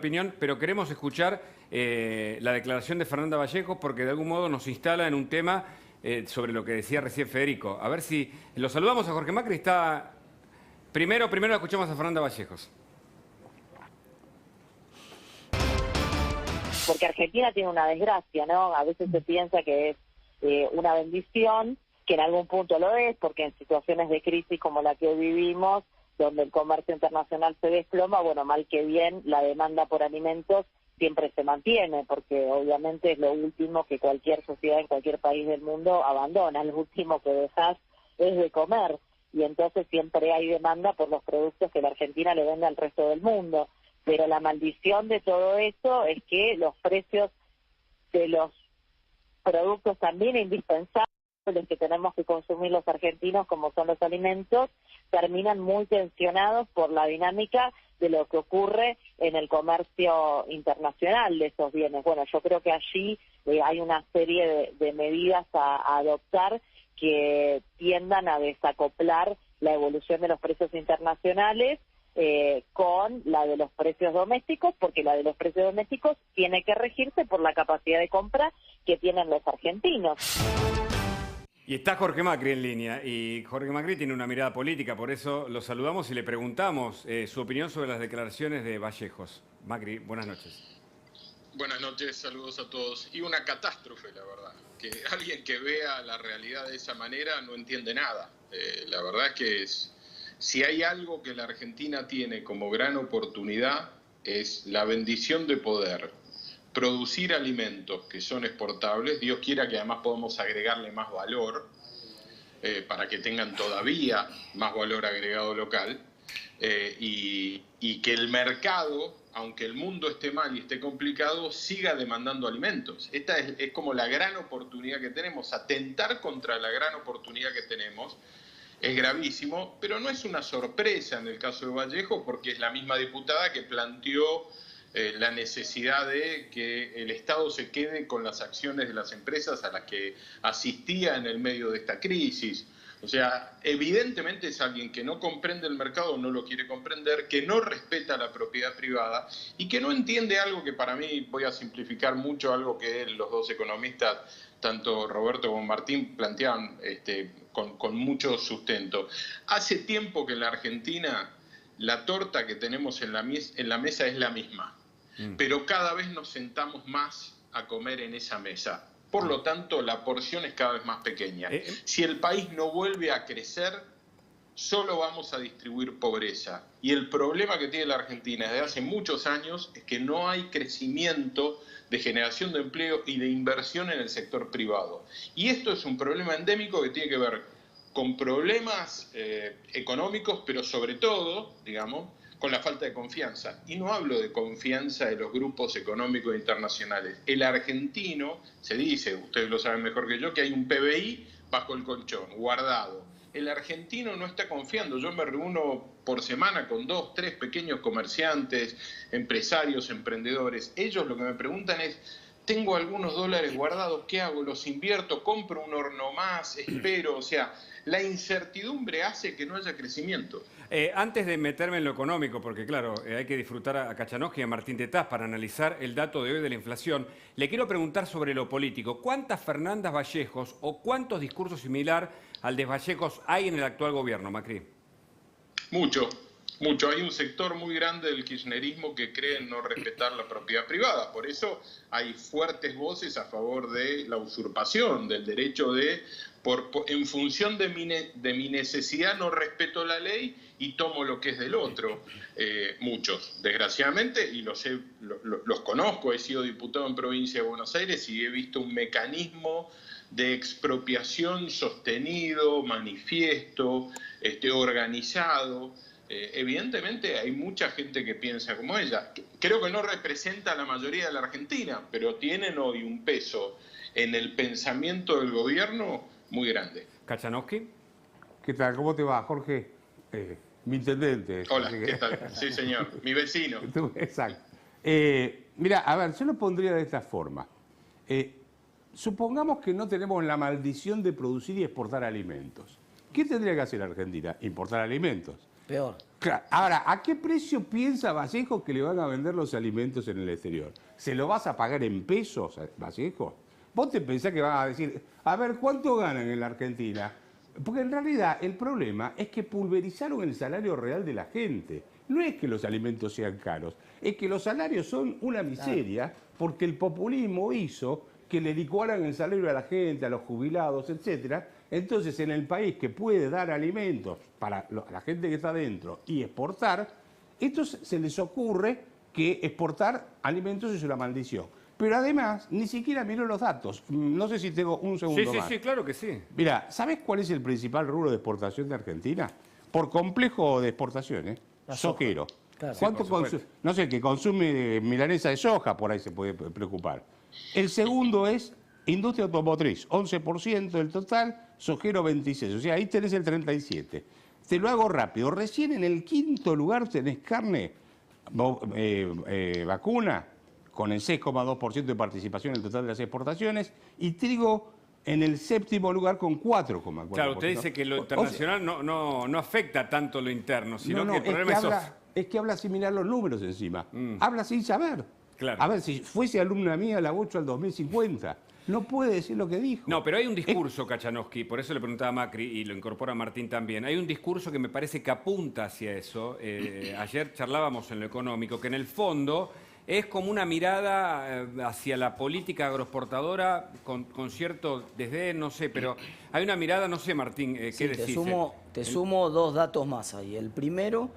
opinión, pero queremos escuchar la declaración de Fernanda Vallejos porque de algún modo nos instala en un tema sobre lo que decía recién Federico. A ver si lo saludamos a Jorge Macri. Está primero escuchamos a Fernanda Vallejos. Porque Argentina tiene una desgracia, ¿no? A veces se piensa que es una bendición, que en algún punto lo es, porque en situaciones de crisis como la que hoy vivimos, donde el comercio internacional se desploma, bueno, mal que bien, la demanda por alimentos siempre se mantiene, porque obviamente es lo último que cualquier sociedad en cualquier país del mundo abandona, lo último que dejas es de comer, y entonces siempre hay demanda por los productos que la Argentina le vende al resto del mundo. Pero la maldición de todo esto es que los precios de los productos también indispensables que tenemos que consumir los argentinos, como son los alimentos, terminan muy tensionados por la dinámica de lo que ocurre en el comercio internacional de esos bienes. Bueno, yo creo que allí hay una serie de medidas a adoptar que tiendan a desacoplar la evolución de los precios internacionales con la de los precios domésticos, porque la de los precios domésticos tiene que regirse por la capacidad de compra que tienen los argentinos. Y está Jorge Macri en línea, y Jorge Macri tiene una mirada política, por eso lo saludamos y le preguntamos su opinión sobre las declaraciones de Vallejos. Macri, buenas noches. Buenas noches, saludos a todos. Y una catástrofe, la verdad. Que alguien que vea la realidad de esa manera no entiende nada. La verdad es que si hay algo que la Argentina tiene como gran oportunidad es la bendición de poder producir alimentos que son exportables. Dios quiera que además podamos agregarle más valor para que tengan todavía más valor agregado local y que el mercado, aunque el mundo esté mal y esté complicado, siga demandando alimentos. Esta es como la gran oportunidad que tenemos. Atentar contra la gran oportunidad que tenemos es gravísimo, pero no es una sorpresa en el caso de Vallejo, porque es la misma diputada que planteó la necesidad de que el Estado se quede con las acciones de las empresas a las que asistía en el medio de esta crisis. O sea, evidentemente es alguien que no comprende el mercado, no lo quiere comprender, que no respeta la propiedad privada y que no entiende algo que para mí, voy a simplificar mucho, algo que los dos economistas, tanto Roberto como Martín, planteaban con mucho sustento. Hace tiempo que en la Argentina la torta que tenemos en la mesa es la misma, pero cada vez nos sentamos más a comer en esa mesa. Por lo tanto, la porción es cada vez más pequeña. Si el país no vuelve a crecer, solo vamos a distribuir pobreza. Y el problema que tiene la Argentina desde hace muchos años es que no hay crecimiento de generación de empleo y de inversión en el sector privado. Y esto es un problema endémico que tiene que ver con problemas económicos, pero sobre todo, digamos, con la falta de confianza. Y no hablo de confianza de los grupos económicos internacionales. El argentino, se dice, ustedes lo saben mejor que yo, que hay un PBI bajo el colchón, guardado. El argentino no está confiando. Yo me reúno por semana con 2, 3 pequeños comerciantes, empresarios, emprendedores. Ellos lo que me preguntan es: tengo algunos dólares guardados, ¿qué hago? ¿Los invierto? ¿Compro un horno más? ¿Espero? O sea, la incertidumbre hace que no haya crecimiento. Antes de meterme en lo económico, porque claro, hay que disfrutar a Kachanowski y a Martín Tetaz para analizar el dato de hoy de la inflación, le quiero preguntar sobre lo político. ¿Cuántas Fernandas Vallejos o cuántos discursos similar al de Vallejos hay en el actual gobierno, Macri? Mucho. Hay un sector muy grande del kirchnerismo que cree en no respetar la propiedad privada. Por eso hay fuertes voces a favor de la usurpación, del derecho de, en función de mi necesidad, no respeto la ley y tomo lo que es del otro. Muchos, desgraciadamente, y los conozco, he sido diputado en Provincia de Buenos Aires y he visto un mecanismo de expropiación sostenido, manifiesto, organizado. Evidentemente hay mucha gente que piensa como ella. Creo que no representa a la mayoría de la Argentina, pero tienen hoy un peso en el pensamiento del gobierno muy grande. ¿Kachanowski? ¿Qué tal? ¿Cómo te va, Jorge? Mi intendente. Hola, ¿qué tal? Sí, señor. Mi vecino. Exacto. Mira, a ver, yo lo pondría de esta forma. Supongamos que no tenemos la maldición de producir y exportar alimentos. ¿Qué tendría que hacer Argentina? Importar alimentos. Peor. Claro. Ahora, ¿a qué precio piensa Vallejo que le van a vender los alimentos en el exterior? ¿Se lo vas a pagar en pesos, Vallejo? Vos te pensás que van a decir, a ver, ¿cuánto ganan en la Argentina? Porque en realidad el problema es que pulverizaron el salario real de la gente. No es que los alimentos sean caros, es que los salarios son una miseria porque el populismo hizo que le licuaran el salario a la gente, a los jubilados, etcétera. Entonces, en el país que puede dar alimentos para la gente que está adentro y exportar, entonces se les ocurre que exportar alimentos es una maldición. Pero además, ni siquiera miró los datos. No sé si tengo un segundo más. Sí, claro que sí. Mira, ¿sabes cuál es el principal rubro de exportación de Argentina? Por complejo de exportación, sojero. Claro. ¿Cuánto Sí, por supuesto. no sé, el que consume milanesa de soja, por ahí se puede preocupar. El segundo es industria automotriz, 11% del total, sojero 26%. O sea, ahí tenés el 37%. Te lo hago rápido. Recién en el quinto lugar tenés carne, vacuna, con el 6,2% de participación en el total de las exportaciones, y trigo en el séptimo lugar con 4,4%. Claro, usted dice que lo internacional no afecta tanto lo interno, sino que el problema es que habla sin mirar los números encima. Habla sin saber. Claro. A ver, si fuese alumna mía la 8 al 2050, no puede decir lo que dijo. No, pero hay un discurso, Kachanowski, por eso le preguntaba a Macri y lo incorpora Martín también. Hay un discurso que me parece que apunta hacia eso. Ayer charlábamos en lo económico, que en el fondo es como una mirada hacia la política agroexportadora con cierto desdén, no sé, pero hay una mirada, no sé, Martín, ¿qué Sí, decís? te sumo dos datos más ahí. El primero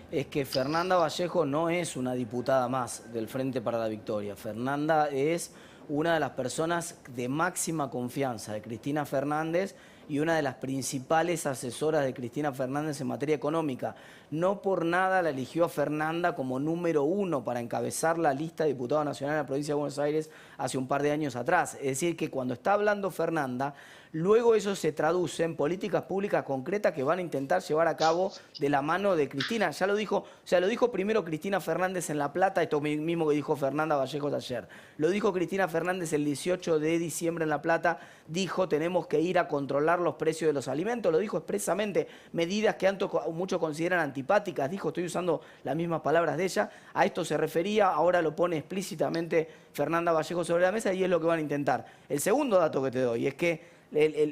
es que Fernanda Vallejo no es una diputada más del Frente para la Victoria. Fernanda es una de las personas de máxima confianza de Cristina Fernández y una de las principales asesoras de Cristina Fernández en materia económica. No por nada la eligió a Fernanda como número 1 para encabezar la lista de diputados nacionales de la provincia de Buenos Aires hace un par de años atrás. Es decir, que cuando está hablando Fernanda, luego eso se traduce en políticas públicas concretas que van a intentar llevar a cabo de la mano de Cristina. Ya lo dijo, lo dijo primero Cristina Fernández en La Plata, esto mismo que dijo Fernanda Vallejo ayer. Lo dijo Cristina Fernández el 18 de diciembre en La Plata, dijo tenemos que ir a controlar los precios de los alimentos, lo dijo expresamente, medidas que muchos consideran antipáticas, dijo, estoy usando las mismas palabras de ella, a esto se refería, ahora lo pone explícitamente Fernanda Vallejo sobre la mesa y es lo que van a intentar. El segundo dato que te doy es que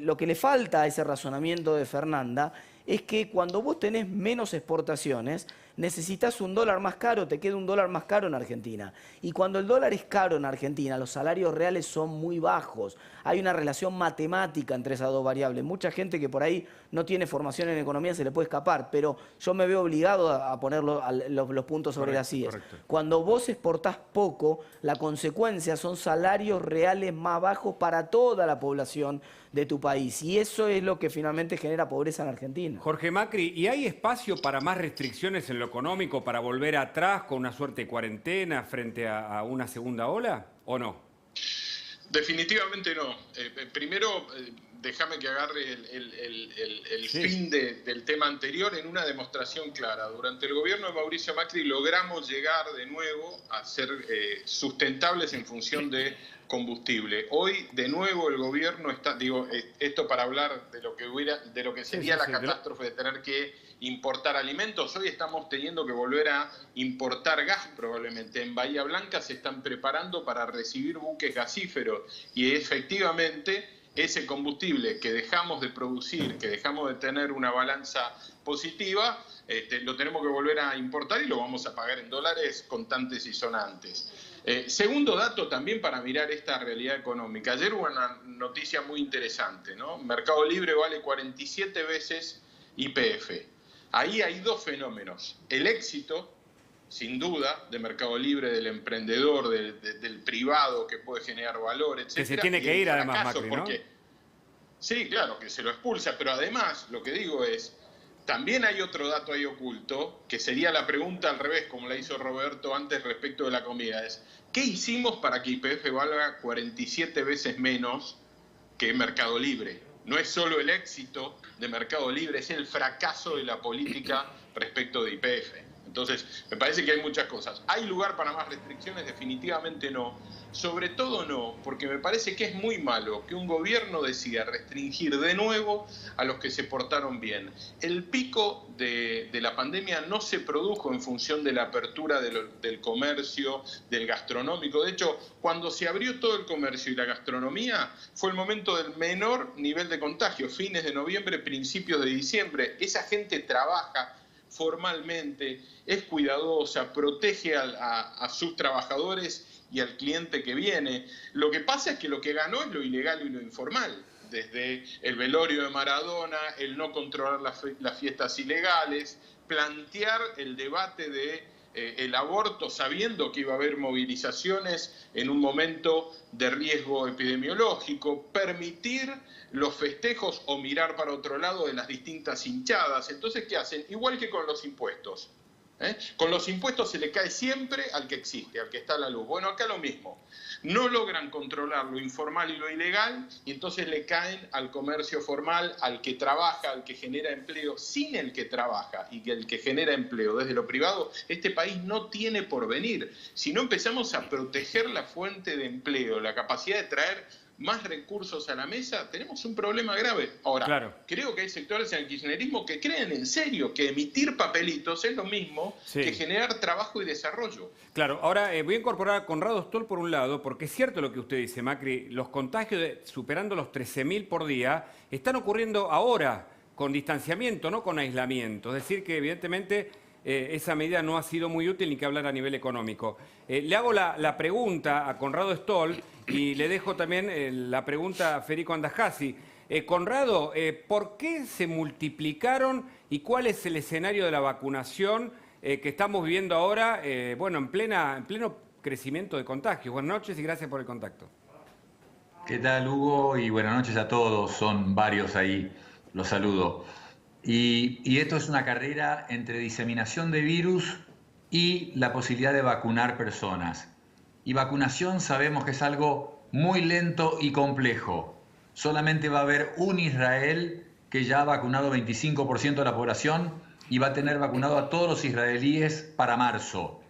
lo que le falta a ese razonamiento de Fernanda es que cuando vos tenés menos exportaciones, necesitas un dólar más caro, te queda un dólar más caro en Argentina. Y cuando el dólar es caro en Argentina, los salarios reales son muy bajos. Hay una relación matemática entre esas dos variables. Mucha gente que por ahí no tiene formación en economía se le puede escapar, pero yo me veo obligado a poner los puntos sobre las IES. Cuando vos exportás poco, la consecuencia son salarios reales más bajos para toda la población de tu país. Y eso es lo que finalmente genera pobreza en Argentina. Jorge Macri, ¿y hay espacio para más restricciones en lo económico para volver atrás con una suerte de cuarentena frente a una segunda ola o no? Definitivamente no. Primero, déjame que agarre el Sí. fin del tema anterior en una demostración clara. Durante el gobierno de Mauricio Macri logramos llegar de nuevo a ser sustentables en función de combustible. Hoy, de nuevo, el gobierno está, esto para hablar de lo que sería la catástrofe de tener que importar alimentos. Hoy estamos teniendo que volver a importar gas probablemente. En Bahía Blanca se están preparando para recibir buques gasíferos y efectivamente ese combustible que dejamos de producir, que dejamos de tener una balanza positiva, lo tenemos que volver a importar y lo vamos a pagar en dólares contantes y sonantes. Segundo dato también para mirar esta realidad económica. Ayer hubo una noticia muy interesante, ¿no? Mercado Libre vale 47 veces YPF. Ahí hay dos fenómenos. El éxito, sin duda, de Mercado Libre, del emprendedor, del privado que puede generar valor, etc. Que se tiene que ir además, Macri, ¿no? Sí, claro, que se lo expulsa, pero además lo que digo es, también hay otro dato ahí oculto, que sería la pregunta al revés, como la hizo Roberto antes respecto de la comida, es ¿qué hicimos para que YPF valga 47 veces menos que Mercado Libre? No es solo el éxito de Mercado Libre, es el fracaso de la política respecto de YPF. Entonces, me parece que hay muchas cosas. ¿Hay lugar para más restricciones? Definitivamente no. Sobre todo no, porque me parece que es muy malo que un gobierno decida restringir de nuevo a los que se portaron bien. El pico de la pandemia no se produjo en función de la apertura del comercio, del gastronómico. De hecho, cuando se abrió todo el comercio y la gastronomía, fue el momento del menor nivel de contagio, fines de noviembre, principios de diciembre. Esa gente trabaja formalmente, es cuidadosa, protege a sus trabajadores y al cliente que viene. Lo que pasa es que lo que ganó es lo ilegal y lo informal, desde el velorio de Maradona, el no controlar las fiestas ilegales, plantear el debate de el aborto sabiendo que iba a haber movilizaciones en un momento de riesgo epidemiológico, permitir los festejos o mirar para otro lado de las distintas hinchadas. Entonces, ¿qué hacen? Igual que con los impuestos. Con los impuestos se le cae siempre al que existe, al que está a la luz. Bueno, acá lo mismo. No logran controlar lo informal y lo ilegal y entonces le caen al comercio formal, al que trabaja, al que genera empleo. Sin el que trabaja y el que genera empleo desde lo privado, este país no tiene porvenir. Si no empezamos a proteger la fuente de empleo, la capacidad de traer más recursos a la mesa, tenemos un problema grave. Ahora, claro, creo que hay sectores en el kirchnerismo que creen en serio que emitir papelitos es lo mismo que generar trabajo y desarrollo. Claro, ahora voy a incorporar a Conrado Stoll por un lado, porque es cierto lo que usted dice, Macri, los contagios superando los 13.000 por día están ocurriendo ahora con distanciamiento, no con aislamiento. Es decir, que evidentemente esa medida no ha sido muy útil ni que hablar a nivel económico. Le hago la pregunta a Conrado Stoll y le dejo también la pregunta a Federico Andajasi. Conrado, ¿por qué se multiplicaron y cuál es el escenario de la vacunación que estamos viviendo ahora, bueno, en pleno crecimiento de contagios? Buenas noches y gracias por el contacto. ¿Qué tal, Hugo? Y buenas noches a todos, son varios ahí, los saludo. Y esto es una carrera entre diseminación de virus y la posibilidad de vacunar personas. Y vacunación sabemos que es algo muy lento y complejo. Solamente va a haber un Israel que ya ha vacunado 25% de la población y va a tener vacunado a todos los israelíes para marzo.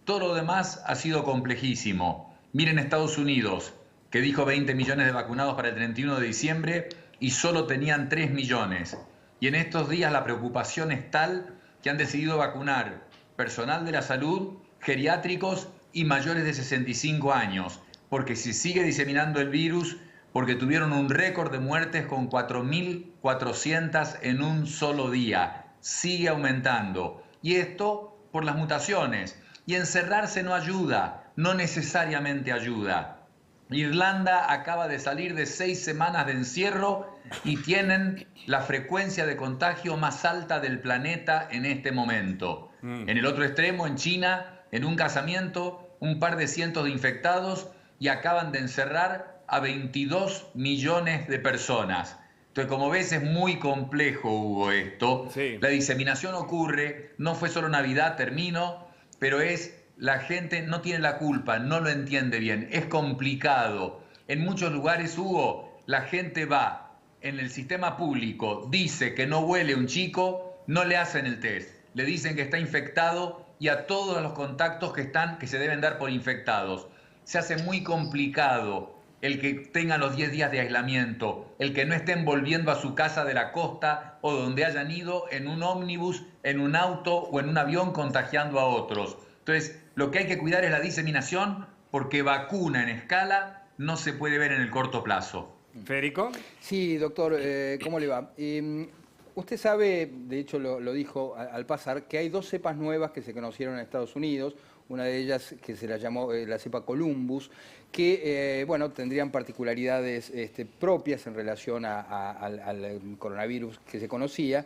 Todo lo demás ha sido complejísimo. Miren Estados Unidos, que dijo 20 millones de vacunados para el 31 de diciembre y solo tenían 3 millones. Y en estos días la preocupación es tal que han decidido vacunar personal de la salud, geriátricos y mayores de 65 años, porque si sigue diseminando el virus, porque tuvieron un récord de muertes con 4.400 en un solo día. Sigue aumentando. Y esto por las mutaciones. Y encerrarse no ayuda, no necesariamente ayuda. Irlanda acaba de salir de 6 semanas de encierro y tienen la frecuencia de contagio más alta del planeta en este momento. En el otro extremo, en China, en un casamiento, un par de cientos de infectados y acaban de encerrar a 22 millones de personas. Entonces, como ves, es muy complejo, Hugo, esto. Sí. La diseminación ocurre, no fue solo Navidad, termino, pero la gente no tiene la culpa, no lo entiende bien, es complicado. En muchos lugares, Hugo, la gente va en el sistema público, dice que no huele un chico, no le hacen el test, le dicen que está infectado y a todos los contactos que se deben dar por infectados. Se hace muy complicado el que tengan los 10 días de aislamiento, el que no estén volviendo a su casa de la costa o donde hayan ido en un ómnibus, en un auto o en un avión contagiando a otros. Entonces, lo que hay que cuidar es la diseminación porque vacuna en escala no se puede ver en el corto plazo. ¿Federico? Sí, doctor, ¿cómo le va? Usted sabe, de hecho lo dijo al pasar, que hay 2 cepas nuevas que se conocieron en Estados Unidos, una de ellas que se la llamó la cepa Columbus, que bueno, tendrían particularidades propias en relación al coronavirus que se conocía.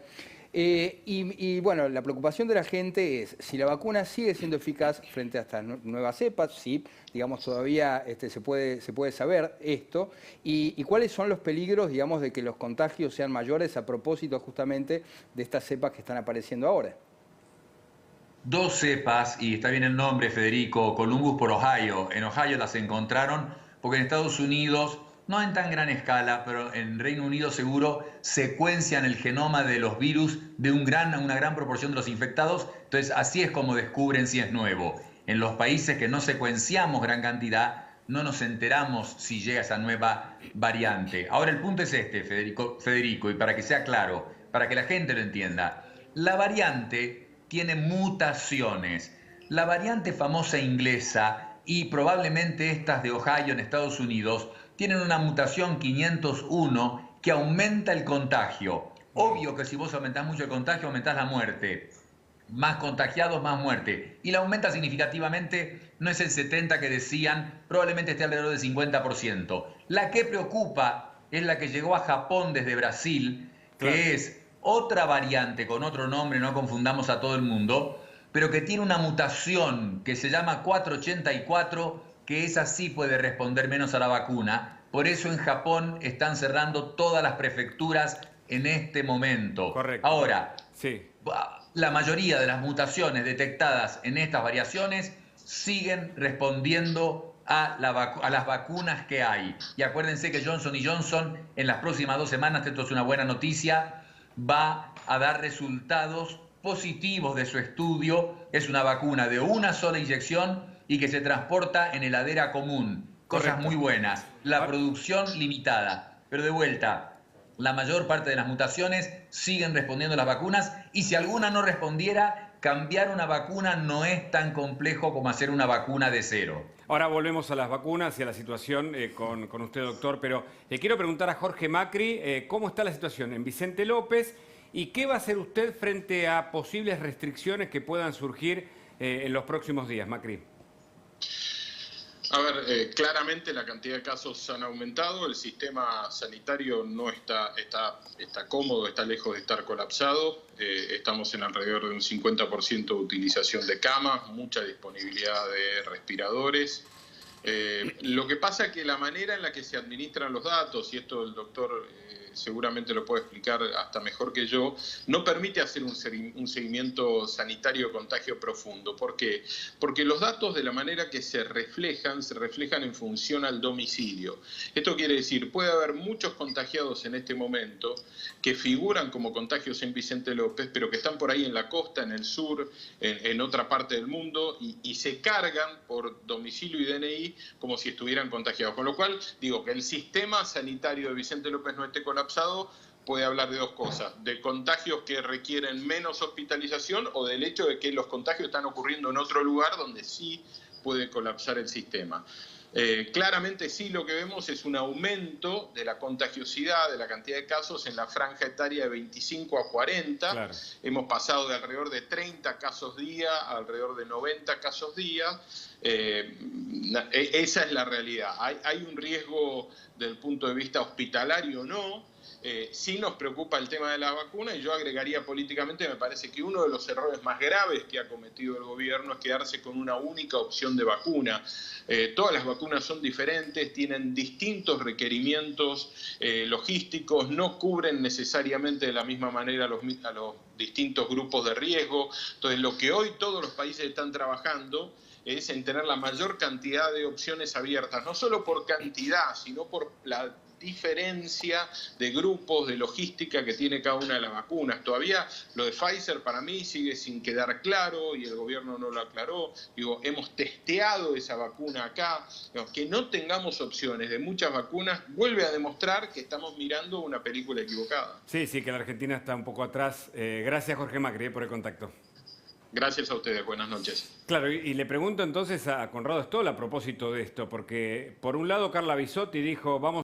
Y bueno, la preocupación de la gente es si la vacuna sigue siendo eficaz frente a estas nuevas cepas, si digamos todavía se puede saber esto, y cuáles son los peligros, digamos, de que los contagios sean mayores a propósito justamente de estas cepas que están apareciendo ahora. 2 cepas, y está bien el nombre, Federico, Columbus por Ohio. En Ohio las encontraron porque en Estados Unidos no en tan gran escala, pero en Reino Unido seguro secuencian el genoma de los virus de una gran proporción de los infectados. Entonces así es como descubren si es nuevo. En los países que no secuenciamos gran cantidad, no nos enteramos si llega esa nueva variante. Ahora el punto es este, Federico, y para que sea claro, para que la gente lo entienda. La variante tiene mutaciones. La variante famosa inglesa y probablemente estas de Ohio en Estados Unidos tienen una mutación 501 que aumenta el contagio. Obvio que si vos aumentás mucho el contagio, aumentás la muerte. Más contagiados, más muerte. Y la aumenta significativamente, no es el 70% que decían, probablemente esté alrededor del 50%. La que preocupa es la que llegó a Japón desde Brasil, que es otra variante con otro nombre, no confundamos a todo el mundo, pero que tiene una mutación que se llama 484, que esa sí puede responder menos a la vacuna. Por eso en Japón están cerrando todas las prefecturas en este momento. Correcto. Ahora, sí, la mayoría de las mutaciones detectadas en estas variaciones siguen respondiendo a las vacunas que hay. Y acuérdense que Johnson & Johnson en las próximas 2 semanas, esto es una buena noticia, va a dar resultados positivos de su estudio. Es una vacuna de una sola inyección y que se transporta en heladera común. Cosas muy buenas. La producción limitada. Pero de vuelta, la mayor parte de las mutaciones siguen respondiendo a las vacunas, y si alguna no respondiera, cambiar una vacuna no es tan complejo como hacer una vacuna de cero. Ahora volvemos a las vacunas y a la situación con usted, doctor, pero le quiero preguntar a Jorge Macri cómo está la situación en Vicente López y qué va a hacer usted frente a posibles restricciones que puedan surgir en los próximos días, Macri. A ver, claramente la cantidad de casos han aumentado, el sistema sanitario no está cómodo, está lejos de estar colapsado, estamos en alrededor de un 50% de utilización de camas, mucha disponibilidad de respiradores. Lo que pasa es que la manera en la que se administran los datos, y esto el doctor seguramente lo puede explicar hasta mejor que yo, no permite hacer un seguimiento sanitario de contagio profundo. ¿Por qué? Porque los datos de la manera que se reflejan en función al domicilio. Esto quiere decir, puede haber muchos contagiados en este momento que figuran como contagios en Vicente López, pero que están por ahí en la costa, en el sur, en otra parte del mundo, y se cargan por domicilio y DNI como si estuvieran contagiados. Con lo cual, digo que el sistema sanitario de Vicente López no esté colapsado, puede hablar de dos cosas: de contagios que requieren menos hospitalización, o del hecho de que los contagios están ocurriendo en otro lugar donde sí puede colapsar el sistema. Claramente sí, lo que vemos es un aumento de la contagiosidad, de la cantidad de casos en la franja etaria de 25 a 40. Claro. Hemos pasado de alrededor de 30 casos día a alrededor de 90 casos día. Esa es la realidad. Hay un riesgo del punto de vista hospitalario, no. Sí nos preocupa el tema de la vacuna, y yo agregaría políticamente, me parece que uno de los errores más graves que ha cometido el gobierno es quedarse con una única opción de vacuna. Todas las vacunas son diferentes, tienen distintos requerimientos logísticos, no cubren necesariamente de la misma manera a los distintos grupos de riesgo. Entonces, lo que hoy todos los países están trabajando es en tener la mayor cantidad de opciones abiertas, no solo por cantidad, sino por la diferencia de grupos, de logística que tiene cada una de las vacunas. Todavía lo de Pfizer para mí sigue sin quedar claro, y el gobierno no lo aclaró. Digo, hemos testeado esa vacuna acá. Digo, que no tengamos opciones de muchas vacunas vuelve a demostrar que estamos mirando una película equivocada. Sí, que la Argentina está un poco atrás. Gracias, Jorge Macri, por el contacto. Gracias a ustedes, buenas noches. Claro, y le pregunto entonces a Conrado Stoll a propósito de esto, porque por un lado Carla Bisotti dijo, vamos